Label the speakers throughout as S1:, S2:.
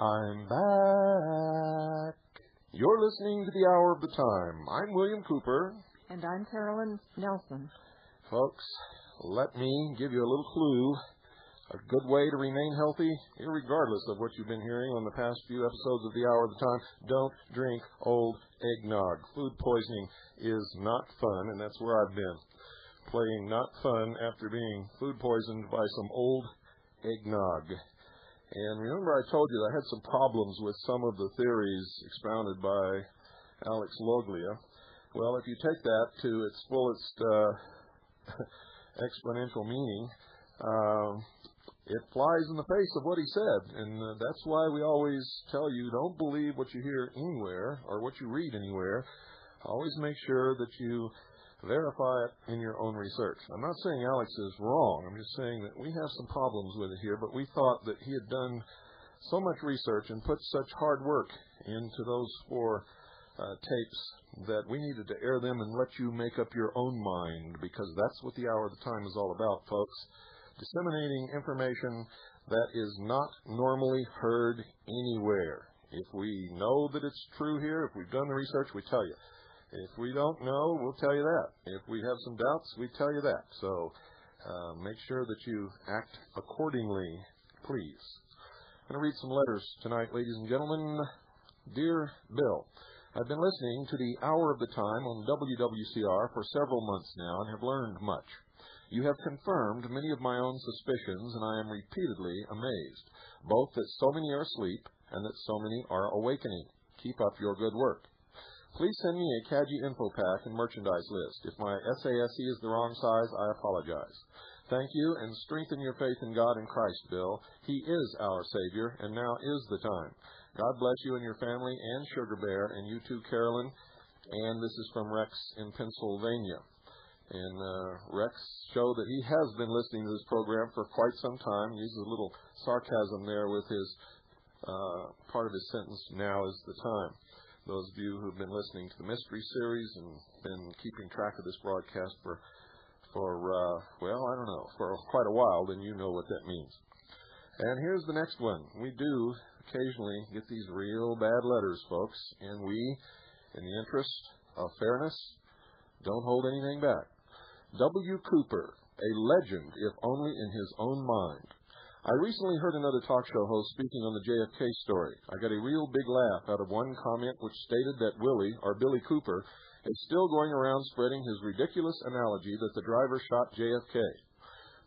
S1: I'm back. You're listening to the Hour of the Time. I'm William Cooper.
S2: And I'm Carolyn Nelson.
S1: Folks, let me give you a little clue. A good way to remain healthy, irregardless of what you've been hearing on the past few episodes of the Hour of the Time. Don't drink old eggnog. Food poisoning is not fun, and that's where I've been. Playing not fun after being food poisoned by some old eggnog. And remember I told you that I had some problems with some of the theories expounded by Alex Loglia. Well, if you take that to its fullest exponential meaning, it flies in the face of what he said. And that's why we always tell you, don't believe what you hear anywhere or what you read anywhere. Always make sure that you verify it in your own research. I'm not saying Alex is wrong. I'm just saying that we have some problems with it here, but we thought that he had done so much research and put such hard work into those 4 tapes that we needed to air them and let you make up your own mind, because that's what the Hour of the Time is all about, folks. Disseminating information that is not normally heard anywhere. If we know that it's true here, if we've done the research, we tell you. If we don't know, we'll tell you that. If we have some doubts, we tell you that. So make sure that you act accordingly, please. I'm going to read some letters tonight, ladies and gentlemen. Dear Bill, I've been listening to the Hour of the Time on WWCR for several months now and have learned much. You have confirmed many of my own suspicions, and I am repeatedly amazed, both that so many are asleep and that so many are awakening. Keep up your good work. Please send me a Kaji info pack and merchandise list. If my SASE is the wrong size, I apologize. Thank you, and strengthen your faith in God and Christ, Bill. He is our Savior, and now is the time. God bless you and your family and Sugar Bear, and you too, Carolyn. And this is from Rex in Pennsylvania. And Rex showed that he has been listening to this program for quite some time. He uses a little sarcasm there with his part of his sentence, now is the time. Those of you who've been listening to the Mystery Series and been keeping track of this broadcast for quite a while, then you know what that means. And here's the next one. We do occasionally get these real bad letters, folks, and we, in the interest of fairness, don't hold anything back. W. Cooper, a legend, if only in his own mind. I recently heard another talk show host speaking on the JFK story. I got a real big laugh out of one comment which stated that Willie, or Billy Cooper, is still going around spreading his ridiculous analogy that the driver shot JFK.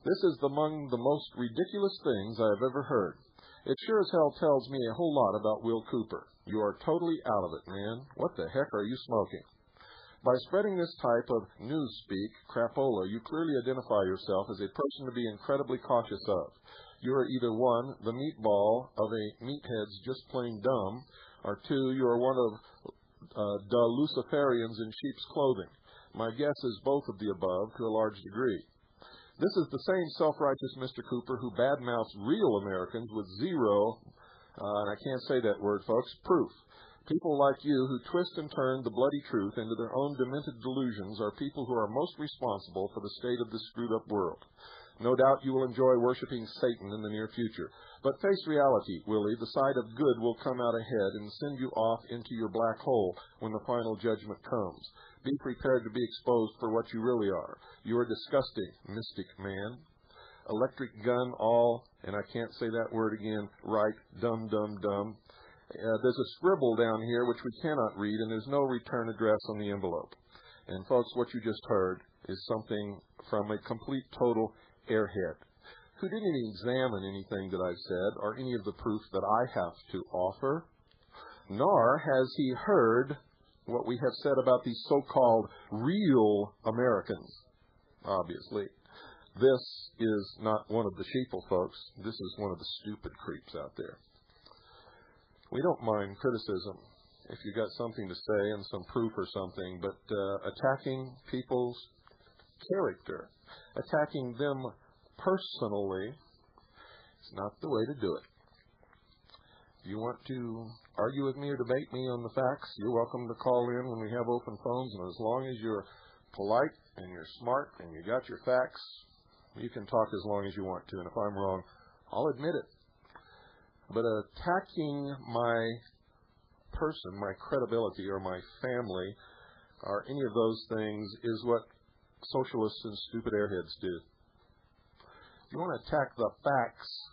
S1: This is among the most ridiculous things I have ever heard. It sure as hell tells me a whole lot about Will Cooper. You are totally out of it, man. What the heck are you smoking? By spreading this type of newspeak, crapola, you clearly identify yourself as a person to be incredibly cautious of. You are either 1, the meatball of a meathead's just plain dumb, or 2, you are one of the Luciferians in sheep's clothing. My guess is both of the above to a large degree. This is the same self-righteous Mr. Cooper who badmouths real Americans with zero, and I can't say that word, folks, proof. People like you who twist and turn the bloody truth into their own demented delusions are people who are most responsible for the state of this screwed-up world. No doubt you will enjoy worshiping Satan in the near future. But face reality, Willie, the side of good will come out ahead and send you off into your black hole when the final judgment comes. Be prepared to be exposed for what you really are. You are disgusting, mystic man. Electric gun all, and I can't say that word again, right, dumb, dumb, dumb. There's a scribble down here which we cannot read, and there's no return address on the envelope. And folks, what you just heard is something from a complete total airhead who didn't examine anything that I've said or any of the proof that I have to offer, nor has he heard what we have said about these so-called real Americans. Obviously, this is not one of the sheeple folks. This is one of the stupid creeps out there. We don't mind criticism if you got something to say and some proof or something, but attacking people's character, attacking them personally, is not the way to do it. If you want to argue with me or debate me on the facts, you're welcome to call in when we have open phones, and as long as you're polite and you're smart and you got your facts, you can talk as long as you want to, and if I'm wrong, I'll admit it. But attacking my person, my credibility, or my family, or any of those things is what socialists and stupid airheads do. If you want to attack the facts,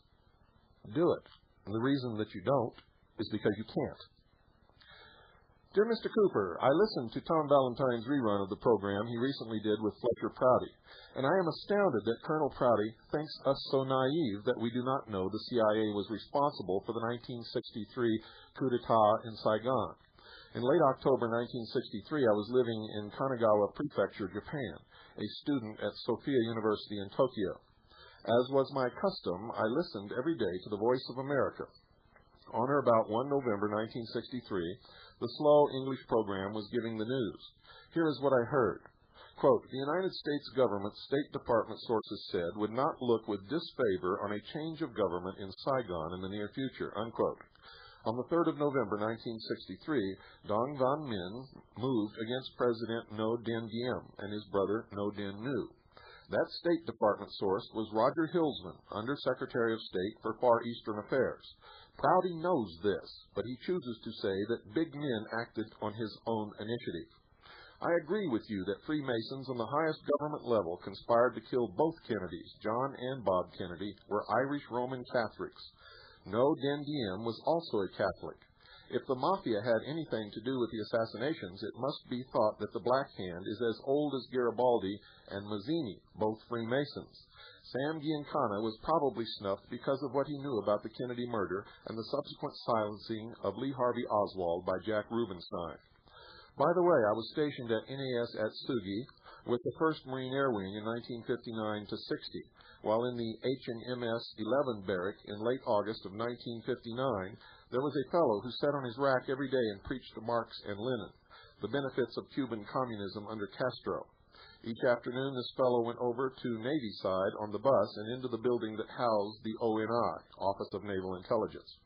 S1: do it. And the reason that you don't is because you can't. Dear Mr. Cooper, I listened to Tom Valentine's rerun of the program he recently did with Fletcher Prouty, and I am astounded that Colonel Prouty thinks us so naive that we do not know the CIA was responsible for the 1963 coup d'etat in Saigon. In late October 1963, I was living in Kanagawa Prefecture, Japan, a student at Sophia University in Tokyo. As was my custom, I listened every day to the Voice of America. On or about 1 November 1963, the slow English program was giving the news. Here is what I heard. Quote, the United States government, State Department sources said, would not look with disfavor on a change of government in Saigon in the near future, unquote. On the 3rd of November 1963, Dong Van Min moved against President No Den Diem and his brother No Den Nu. That State Department source was Roger Hilsman, Under Secretary of State for Far Eastern Affairs. Prouty knows this, but he chooses to say that big men acted on his own initiative. I agree with you that Freemasons on the highest government level conspired to kill both Kennedys, John and Bob Kennedy, were Irish Roman Catholics. No Den Diem was also a Catholic. If the Mafia had anything to do with the assassinations, it must be thought that the Black Hand is as old as Garibaldi and Mazzini, both Freemasons. Sam Giancana was probably snuffed because of what he knew about the Kennedy murder and the subsequent silencing of Lee Harvey Oswald by Jack Rubenstein. By the way, I was stationed at NAS at Sugi with the 1st Marine Air Wing in 1959 to 60. While in the H&MS 11 barrack in late August of 1959, there was a fellow who sat on his rack every day and preached to Marx and Lenin, the benefits of Cuban communism under Castro. Each afternoon, this fellow went over to Navy side on the bus and into the building that housed the ONI, Office of Naval Intelligence.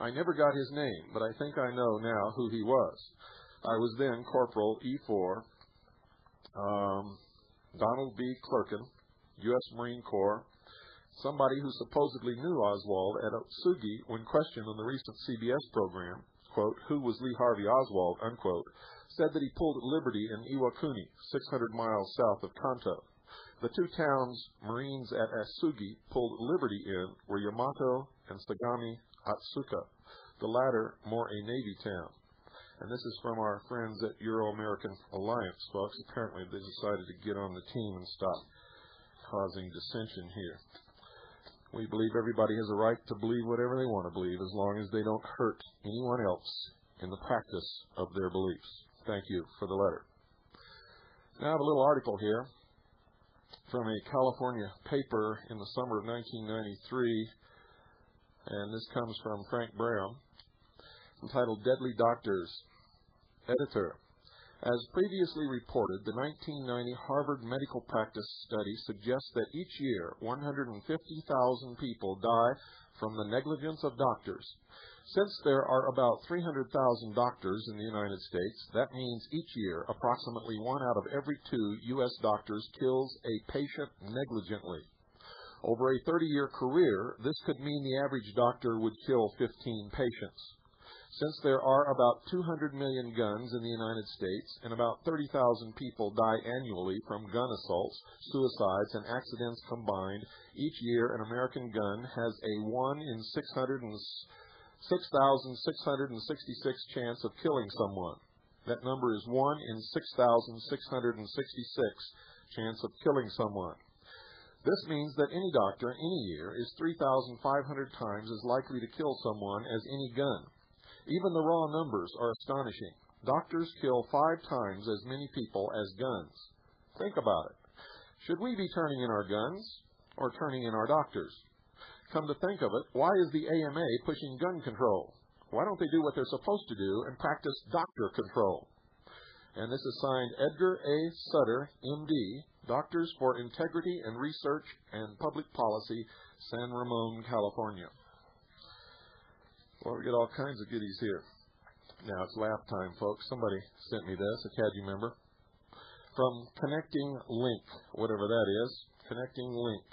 S1: I never got his name, but I think I know now who he was. I was then Corporal E4, Donald B. Clerkin, U.S. Marine Corps, somebody who supposedly knew Oswald at Otsugi when questioned on the recent CBS program, quote, who was Lee Harvey Oswald, unquote, said that he pulled at Liberty in Iwakuni, 600 miles south of Kanto. The two towns Marines at Atsugi pulled Liberty in were Yamato and Sagami Atsuka, the latter more a Navy town. And this is from our friends at Euro-American Alliance, folks. Apparently they decided to get on the team and stop causing dissension here. We believe everybody has a right to believe whatever they want to believe as long as they don't hurt anyone else in the practice of their beliefs. Thank you for the letter. Now I have a little article here from a California paper in the summer of 1993, and this comes from Frank Brown, entitled Deadly Doctors. Editor, as previously reported, the 1990 Harvard Medical Practice Study suggests that each year 150,000 people die from the negligence of doctors. Since there are about 300,000 doctors in the United States, that means each year approximately 1 out of every 2 U.S. doctors kills a patient negligently. Over a 30-year career, this could mean the average doctor would kill 15 patients. Since there are about 200 million guns in the United States and about 30,000 people die annually from gun assaults, suicides, and accidents combined, each year an American gun has a 1 in 6,666 chance of killing someone. That number is 1 in 6,666 chance of killing someone. This means that any doctor any year is 3,500 times as likely to kill someone as any gun. Even the raw numbers are astonishing. Doctors kill 5 times as many people as guns. Think about it. Should we be turning in our guns or turning in our doctors? Come to think of it, why is the AMA pushing gun control? Why don't they do what they're supposed to do and practice doctor control? And this is signed Edgar A. Sutter, M.D., Doctors for Integrity and Research and Public Policy, San Ramon, California. Well, we get all kinds of goodies here. Now, it's laugh time, folks. Somebody sent me this, a CADU member. From Connecting Link, whatever that is. Connecting Link.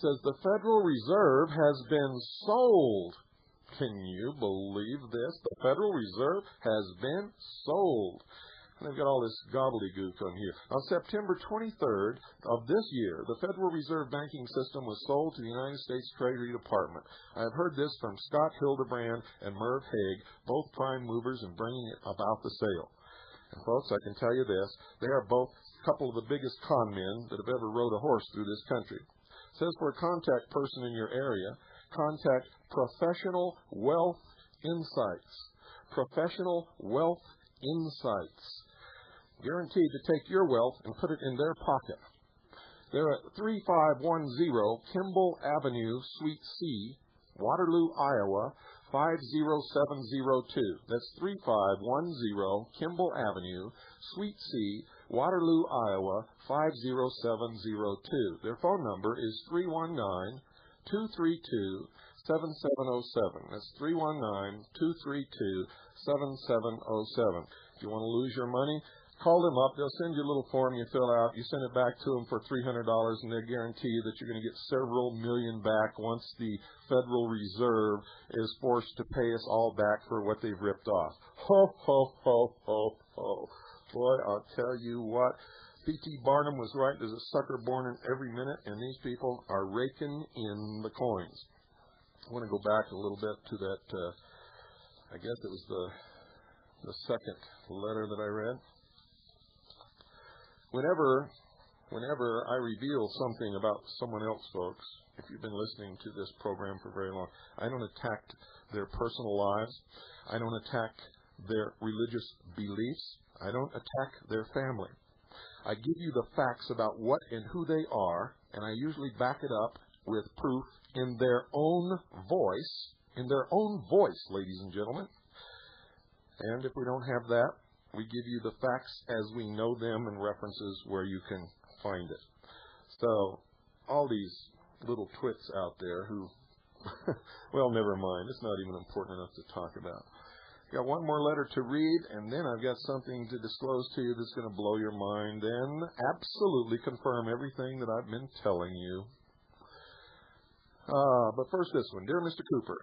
S1: says the Federal Reserve has been sold. Can you believe this? The Federal Reserve has been sold. And they've got all this gobbledygook on here. On September 23rd of this year, the Federal Reserve banking system was sold to the United States Treasury Department. I have heard this from Scott Hildebrand and Merv Hague, both prime movers in bringing it about the sale. And folks, I can tell you this, they are both a couple of the biggest con men that have ever rode a horse through this country. It says for a contact person in your area, contact Professional Wealth Insights. Professional Wealth Insights. Guaranteed to take your wealth and put it in their pocket. They're at 3510 Kimball Avenue, Suite C, Waterloo, Iowa, 50702. That's 3510 Kimball Avenue, Suite C, Waterloo, Iowa, 50702. Their phone number is 319-232-7707. That's 319-232-7707. If you want to lose your money, call them up. They'll send you a little form you fill out. You send it back to them for $300, and they'll guarantee you that you're going to get several million back once the Federal Reserve is forced to pay us all back for what they've ripped off. Ho, ho, ho, ho, ho. Boy, I'll tell you what. P.T. Barnum was right. There's a sucker born in every minute, and these people are raking in the coins. I want to go back a little bit to that, I guess it was the second letter that I read. Whenever I reveal something about someone else, folks, if you've been listening to this program for very long, I don't attack their personal lives. I don't attack their religious beliefs. I don't attack their family. I give you the facts about what and who they are, and I usually back it up with proof in their own voice, ladies and gentlemen. And if we don't have that, we give you the facts as we know them and references where you can find it. So, all these little twits out there who, well, never mind. It's not even important enough to talk about. Got one more letter to read, and then I've got something to disclose to you that's going to blow your mind and absolutely confirm everything that I've been telling you. But first this one. Dear Mr. Cooper,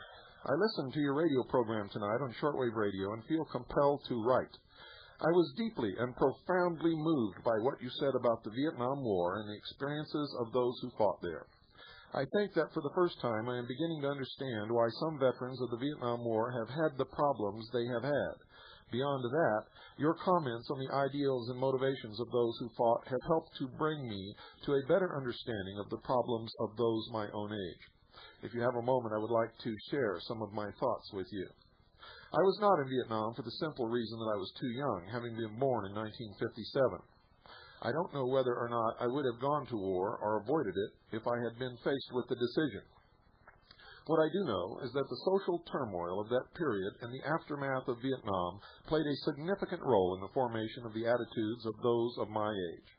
S1: I listened to your radio program tonight on shortwave radio and feel compelled to write. I was deeply and profoundly moved by what you said about the Vietnam War and the experiences of those who fought there. I think that for the first time I am beginning to understand why some veterans of the Vietnam War have had the problems they have had. Beyond that, your comments on the ideals and motivations of those who fought have helped to bring me to a better understanding of the problems of those my own age. If you have a moment, I would like to share some of my thoughts with you. I was not in Vietnam for the simple reason that I was too young, having been born in 1957. I don't know whether or not I would have gone to war or avoided it if I had been faced with the decision. What I do know is that the social turmoil of that period and the aftermath of Vietnam played a significant role in the formation of the attitudes of those of my age.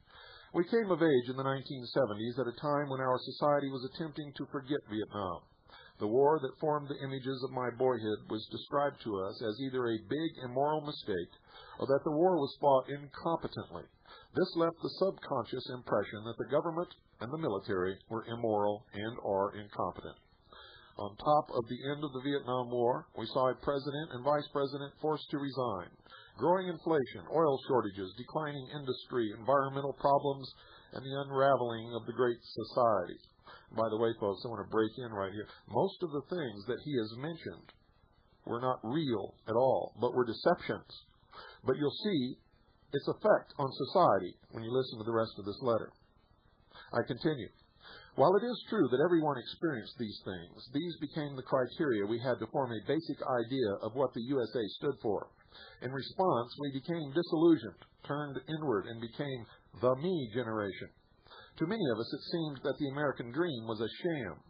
S1: We came of age in the 1970s at a time when our society was attempting to forget Vietnam. The war that formed the images of my boyhood was described to us as either a big immoral mistake or that the war was fought incompetently. This left the subconscious impression that the government and the military were immoral and or incompetent. On top of the end of the Vietnam War, we saw a president and vice president forced to resign. Growing inflation, oil shortages, declining industry, environmental problems, and the unraveling of the Great Society. By the way, folks, I want to break in right here. Most of the things that he has mentioned were not real at all, but were deceptions. But you'll see its effect on society when you listen to the rest of this letter. I continue. While it is true that everyone experienced these things, these became the criteria we had to form a basic idea of what the USA stood for. In response, we became disillusioned, turned inward, and became the me generation. To many of us, it seemed that the American dream was a sham.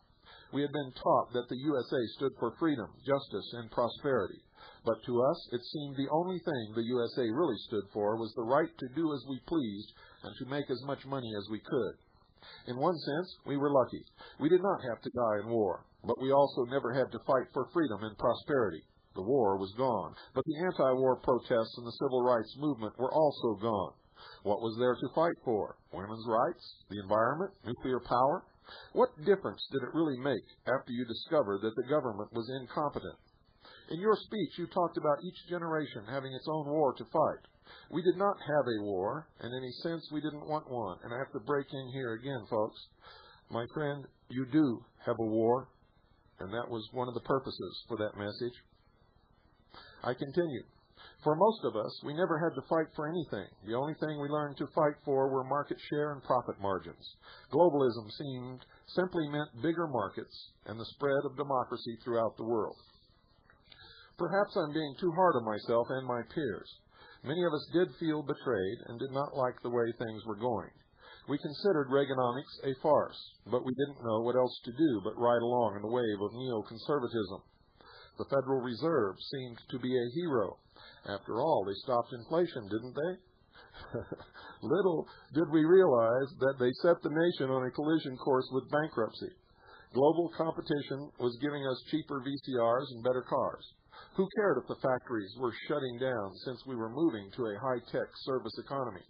S1: We had been taught that the USA stood for freedom, justice, and prosperity. But to us, it seemed the only thing the USA really stood for was the right to do as we pleased and to make as much money as we could. In one sense, we were lucky. We did not have to die in war, but we also never had to fight for freedom and prosperity. The war was gone, but the anti-war protests and the civil rights movement were also gone. What was there to fight for? Women's rights? The environment? Nuclear power? What difference did it really make after you discovered that the government was incompetent? In your speech, you talked about each generation having its own war to fight. We did not have a war. In any sense, we didn't want one. And I have to break in here again, folks. My friend, you do have a war, and that was one of the purposes for that message. I continue. For most of us, we never had to fight for anything. The only thing we learned to fight for were market share and profit margins. Globalism simply meant bigger markets and the spread of democracy throughout the world. Perhaps I'm being too hard on myself and my peers. Many of us did feel betrayed and did not like the way things were going. We considered Reaganomics a farce, but we didn't know what else to do but ride along in the wave of neoconservatism. The Federal Reserve seemed to be a hero. After all, they stopped inflation, didn't they? Little did we realize that they set the nation on a collision course with bankruptcy. Global competition was giving us cheaper VCRs and better cars. Who cared if the factories were shutting down since we were moving to a high-tech service economy?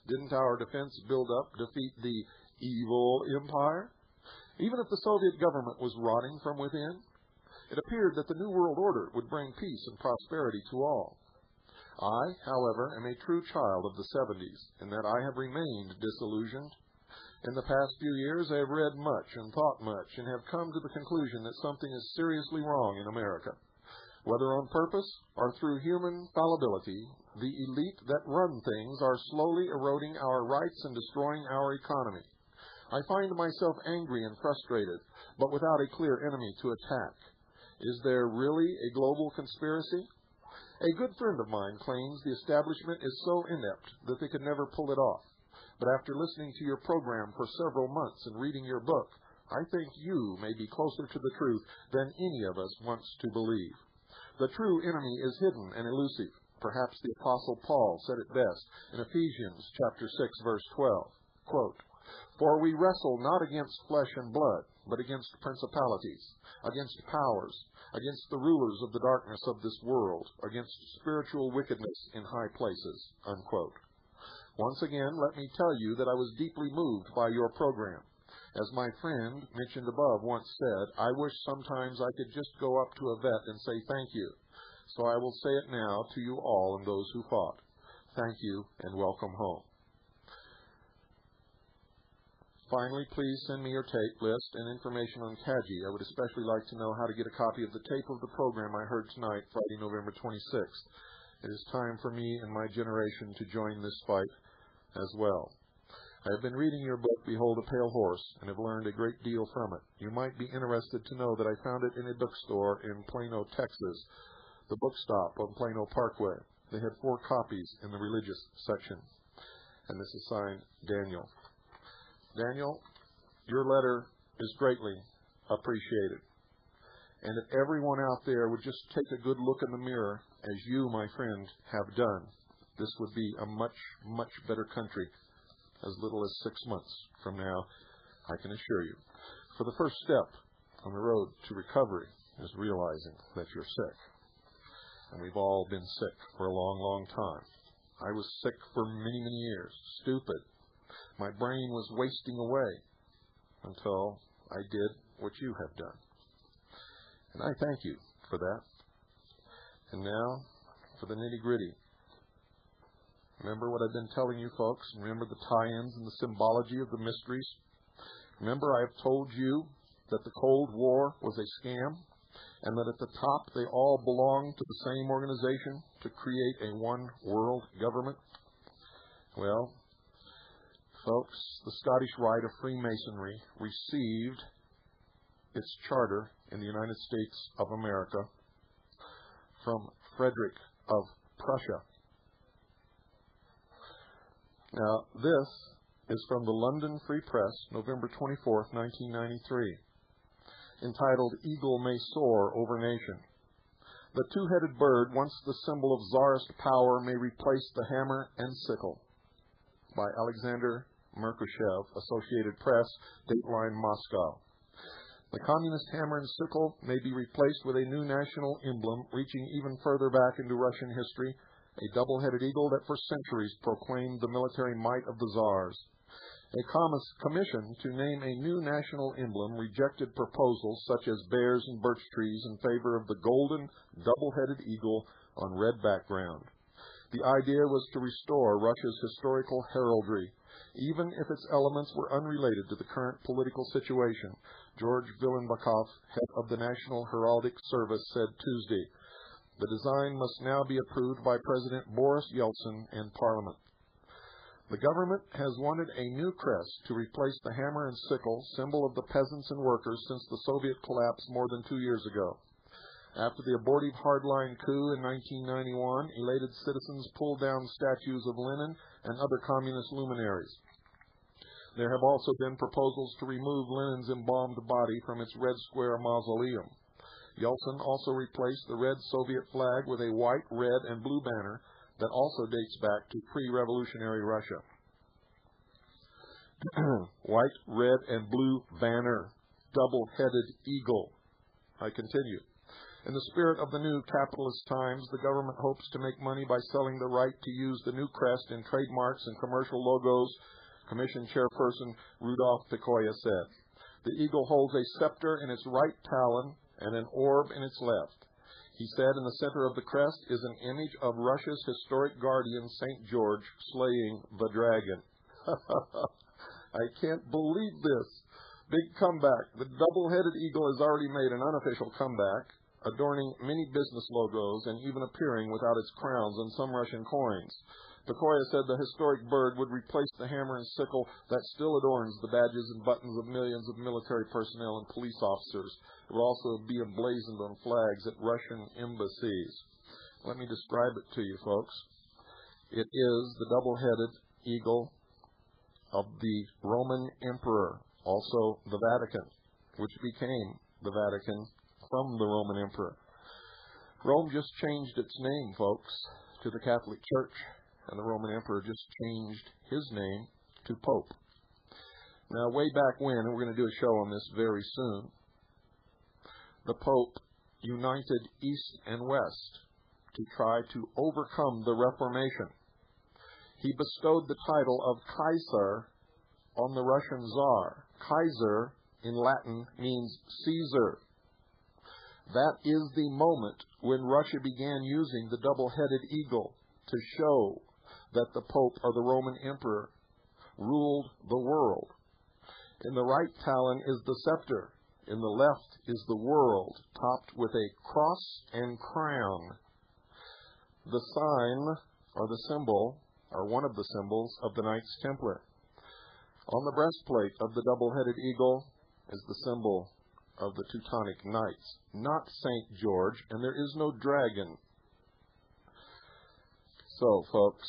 S1: Didn't our defense build-up defeat the evil empire? Even if the Soviet government was rotting from within, it appeared that the New World Order would bring peace and prosperity to all. I, however, am a true child of the 70s, in that I have remained disillusioned. In the past few years, I have read much and thought much, and have come to the conclusion that something is seriously wrong in America. Whether on purpose or through human fallibility, the elite that run things are slowly eroding our rights and destroying our economy. I find myself angry and frustrated, but without a clear enemy to attack. Is there really a global conspiracy? A good friend of mine claims the establishment is so inept that they could never pull it off. But after listening to your program for several months and reading your book, I think you may be closer to the truth than any of us wants to believe. The true enemy is hidden and elusive. Perhaps the Apostle Paul said it best in Ephesians chapter 6, verse 12. Quote, "For we wrestle not against flesh and blood, but against principalities, against powers, against the rulers of the darkness of this world, against spiritual wickedness in high places." Unquote. Once again, let me tell you that I was deeply moved by your program. As my friend mentioned above once said, I wish sometimes I could just go up to a vet and say thank you. So I will say it now to you all and those who fought. Thank you and welcome home. Finally, please send me your tape list and information on Kaji. I would especially like to know how to get a copy of the tape of the program I heard tonight, Friday, November 26th. It is time for me and my generation to join this fight as well. I have been reading your book, Behold a Pale Horse, and have learned a great deal from it. You might be interested to know that I found it in a bookstore in Plano, Texas, the book stop on Plano Parkway. They had 4 copies in the religious section. And this is signed Daniel. Daniel, your letter is greatly appreciated. And if everyone out there would just take a good look in the mirror, as you, my friend, have done, this would be a much, much better country as little as 6 months from now, I can assure you. For the first step on the road to recovery is realizing that you're sick. And we've all been sick for a long, long time. I was sick for many, many years, stupid. My brain was wasting away until I did what you have done. And I thank you for that. And now for the nitty-gritty. Remember what I've been telling you, folks? Remember the tie-ins and the symbology of the mysteries? Remember I have told you that the Cold War was a scam, and that at the top they all belong to the same organization to create a one-world government? Well, folks, the Scottish Rite of Freemasonry received its charter in the United States of America from Frederick of Prussia. Now, this is from the London Free Press, November 24th, 1993, entitled "Eagle May Soar Over Nation." The two-headed bird, once the symbol of czarist power, may replace the hammer and sickle. By Alexander Merkushev, Associated Press, Dateline, Moscow. The communist hammer and sickle may be replaced with a new national emblem reaching even further back into Russian history, a double-headed eagle that for centuries proclaimed the military might of the czars. A commission to name a new national emblem rejected proposals such as bears and birch trees in favor of the golden, double-headed eagle on red background. The idea was to restore Russia's historical heraldry, even if its elements were unrelated to the current political situation. George Vilenbakov, head of the National Heraldic Service, said Tuesday, "The design must now be approved by President Boris Yeltsin and Parliament." The government has wanted a new crest to replace the hammer and sickle, symbol of the peasants and workers, since the Soviet collapse more than 2 years ago. After the abortive hardline coup in 1991, elated citizens pulled down statues of Lenin and other communist luminaries. There have also been proposals to remove Lenin's embalmed body from its Red Square mausoleum. Yeltsin also replaced the red Soviet flag with a white, red, and blue banner that also dates back to pre-revolutionary Russia. White, red, and blue banner, double-headed eagle. I continue. In the spirit of the new capitalist times, the government hopes to make money by selling the right to use the new crest in trademarks and commercial logos, Commission Chairperson Rudolf Pekoya said. The eagle holds a scepter in its right talon and an orb in its left. He said in the center of the crest is an image of Russia's historic guardian, St. George, slaying the dragon. I can't believe this. Big comeback. The double-headed eagle has already made an unofficial comeback, adorning many business logos and even appearing without its crowns on some Russian coins. Pekoya said the historic bird would replace the hammer and sickle that still adorns the badges and buttons of millions of military personnel and police officers. It will also be emblazoned on flags at Russian embassies. Let me describe it to you, folks. It is the double-headed eagle of the Roman Emperor, also the Vatican, which became the Vatican from the Roman Emperor. Rome just changed its name, folks, to the Catholic Church, and the Roman Emperor just changed his name to Pope. Now, way back when, and we're going to do a show on this very soon, the Pope united East and West to try to overcome the Reformation. He bestowed the title of Kaiser on the Russian Tsar. Kaiser, in Latin, means Caesar. That is the moment when Russia began using the double-headed eagle to show that the Pope, or the Roman Emperor, ruled the world. In the right talon is the scepter. In the left is the world, topped with a cross and crown. The sign, or the symbol, or one of the symbols of the Knights Templar. On the breastplate of the double-headed eagle is the symbol of the Teutonic Knights, not St. George, and there is no dragon. So, folks,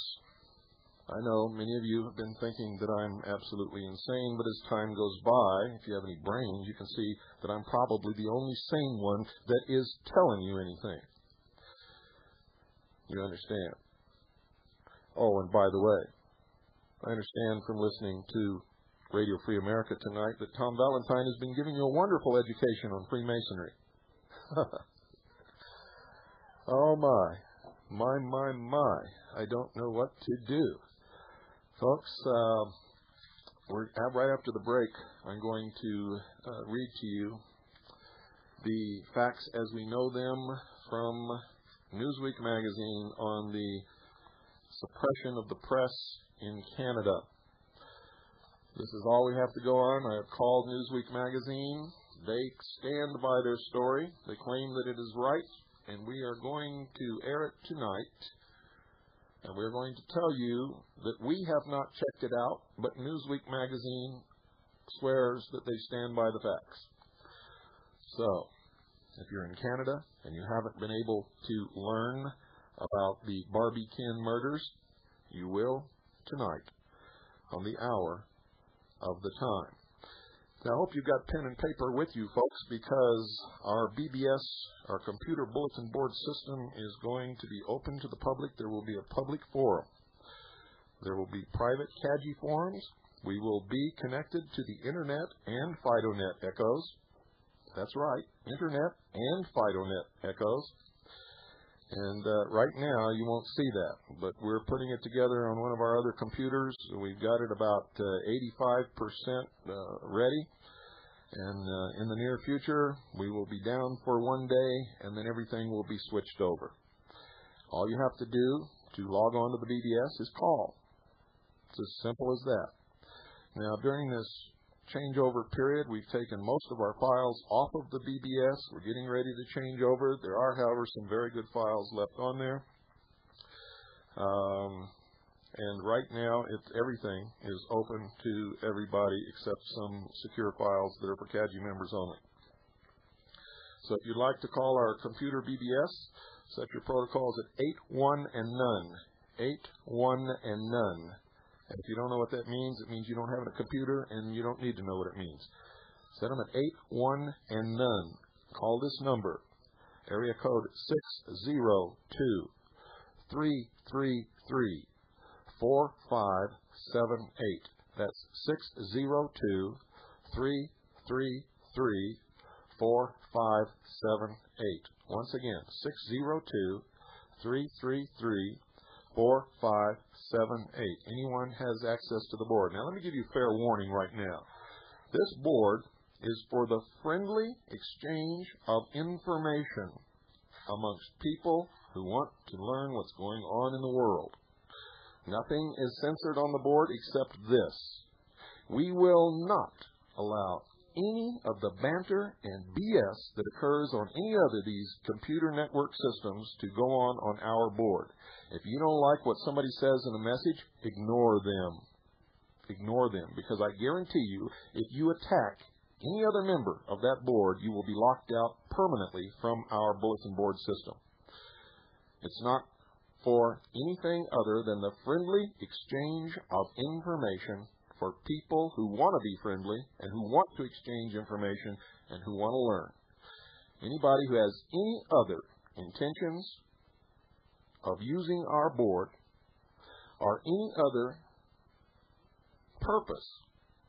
S1: I know many of you have been thinking that I'm absolutely insane, but as time goes by, if you have any brains, you can see that I'm probably the only sane one that is telling you anything. You understand? Oh, and by the way, I understand from listening to Radio Free America tonight that Tom Valentine has been giving you a wonderful education on Freemasonry. Oh, my. I don't know what to do. Folks, right after the break, I'm going to read to you the facts as we know them from Newsweek magazine on the suppression of the press in Canada. This is all we have to go on. I have called Newsweek magazine. They stand by their story. They claim that it is right, and we are going to air it tonight. And we're going to tell you that we have not checked it out, but Newsweek magazine swears that they stand by the facts. So, if you're in Canada and you haven't been able to learn about the Barbican murders, you will tonight on the hour of the time. Now, I hope you've got pen and paper with you, folks, because our BBS, our computer bulletin board system, is going to be open to the public. There will be a public forum. There will be private CAGI forums. We will be connected to the Internet and FidoNet echoes. That's right, Internet and FidoNet echoes. And right now, you won't see that, but we're putting it together on one of our other computers. We've got it about 85% ready, and in the near future, we will be down for one day, and then everything will be switched over. All you have to do to log on to the BBS is call. It's as simple as that. Now, during this changeover period, we've taken most of our files off of the BBS. We're getting ready to change over. There are, however, some very good files left on there. And right now, everything is open to everybody except some secure files that are for CAGI members only. So if you'd like to call our computer BBS, set your protocols at 8-1 and none. 8-1 and none. And if you don't know what that means, it means you don't have a computer and you don't need to know what it means. Set them at 8-1 and none. Call this number, area code 602-333-4578. That's 602-333-4578. Once again, 602-333-4578. Anyone has access to the board. Now, let me give you fair warning right now. This board is for the friendly exchange of information amongst people who want to learn what's going on in the world. Nothing is censored on the board except this. We will not allow any of the banter and BS that occurs on any other of these computer network systems to go on our board. If you don't like what somebody says in a message, ignore them. Ignore them, because I guarantee you, if you attack any other member of that board, you will be locked out permanently from our bulletin board system. It's not for anything other than the friendly exchange of information for people who want to be friendly and who want to exchange information and who want to learn. Anybody who has any other intentions of using our board or any other purpose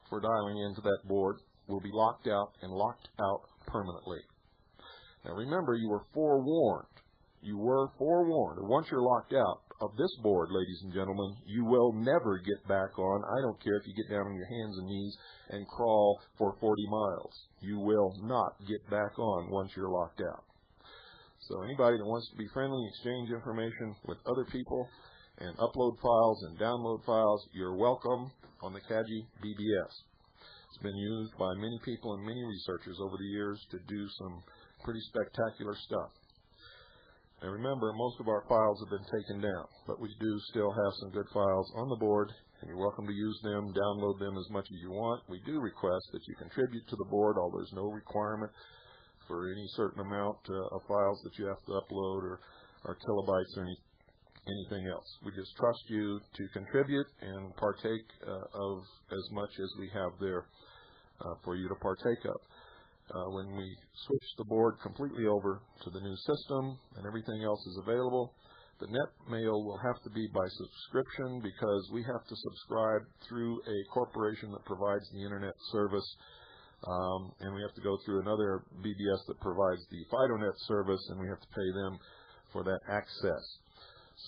S1: for dialing into that board will be locked out and locked out permanently. Now remember, you were forewarned. You were forewarned. And once you're locked out of this board, ladies and gentlemen, you will never get back on. I don't care if you get down on your hands and knees and crawl for 40 miles. You will not get back on once you're locked out. So anybody that wants to be friendly, exchange information with other people, and upload files and download files, you're welcome on the CAGI BBS. It's been used by many people and many researchers over the years to do some pretty spectacular stuff. And remember, most of our files have been taken down, but we do still have some good files on the board, and you're welcome to use them, download them as much as you want. We do request that you contribute to the board, although there's no requirement for any certain amount of files that you have to upload or kilobytes or anything else. We just trust you to contribute and partake of as much as we have there for you to partake of. When we switch the board completely over to the new system and everything else is available, the net mail will have to be by subscription because we have to subscribe through a corporation that provides the internet service, and we have to go through another BBS that provides the FidoNet service, and we have to pay them for that access.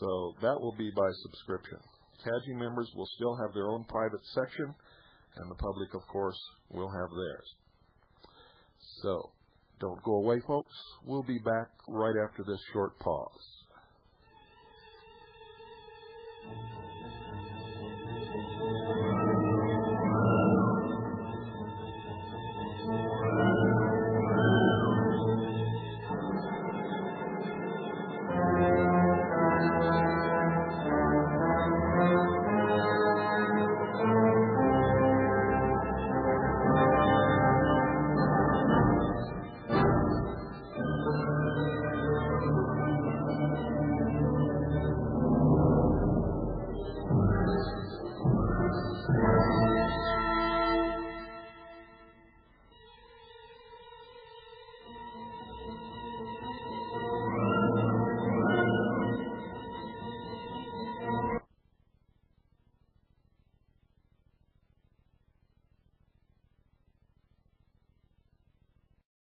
S1: So that will be by subscription. CAGI members will still have their own private section, and the public, of course, will have theirs. So, don't go away, folks. We'll be back right after this short pause.